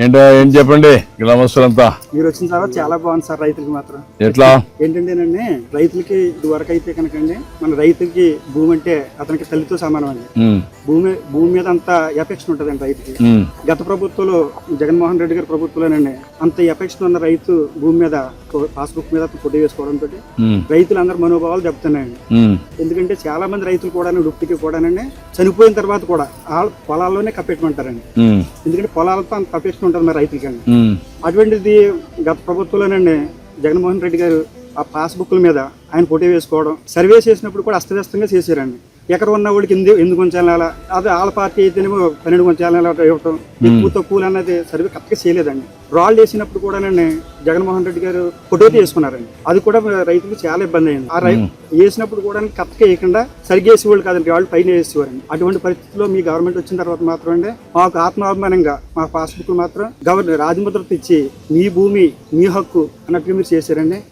ఏం చెప్పండి గ్రామస్తులంతా. మీరు వచ్చిన తర్వాత చాలా బాగుంది సార్. రైతులకి మాత్రం ఎట్లా ఏంటంటేనండి, రైతులకి ఇది వరకు అయితే కనుకండి, మన రైతులకి భూమి అంటే అతనికి తల్లితో సమానం అండి. భూమి మీద అంత ఎఫెక్షన్ ఉంటదండి రైతుకి. గత ప్రభుత్వంలో జగన్మోహన్ రెడ్డి గారి ప్రభుత్వంలోనండి అంత ఎఫెక్షన్ ఉన్న రైతు భూమి మీద పాస్బుక్ మీద పొట్టి వేసుకోవడంతో రైతులందరూ మనోభావాలు చెప్తున్నాయండి. ఎందుకంటే చాలా మంది రైతులు కూడా డుప్టికి కూడానండి చనిపోయిన తర్వాత కూడా పొలాల్లోనే కప్పెట్టుకుంటారండి. ఎందుకంటే పొలాలతో అంత కప్పెట్టుకుని ఉంటుంది మరి రైతులకి అండి. అటువంటిది గత ప్రభుత్వంలోనండి జగన్మోహన్ రెడ్డి గారు ఆ పాస్బుక్ల మీద ఆయన ఫోటో వేసుకోవడం, సర్వే చేసినప్పుడు కూడా అస్తవ్యస్తంగా చేశారండి. ఎక్కడ ఉన్న వాళ్ళకి ఎందుకు ఉంచాలి, అదే వాళ్ళ పార్టీ అయితేనేమో 12 ఉంచాలి ఇవ్వటం, ఎక్కువ తక్కువ అన్నది సర్వే కరెక్ట్గా చేయలేదండి. రాళ్ళు వేసినప్పుడు కూడానండి జగన్మోహన్ రెడ్డి గారు ఫోటో తీసుకున్నారండి. అది కూడా రైతులకు చాలా ఇబ్బంది అయింది. ఆ వేసినప్పుడు కూడా కరెక్ట్గా వేయకుండా సరిగ్గా వేసేవాళ్ళు కాదండి, వాళ్ళు పైన వేసేవారండి. అటువంటి పరిస్థితిలో మీ గవర్నమెంట్ వచ్చిన తర్వాత మాత్రం అండి మాకు ఆత్మాభిమానంగా మా పాస్బుక్లు మాత్రం రాజముద్రతో ఇచ్చి మీ భూమి మీ హక్కు అన్నట్టుగా మీరు చేశారండి.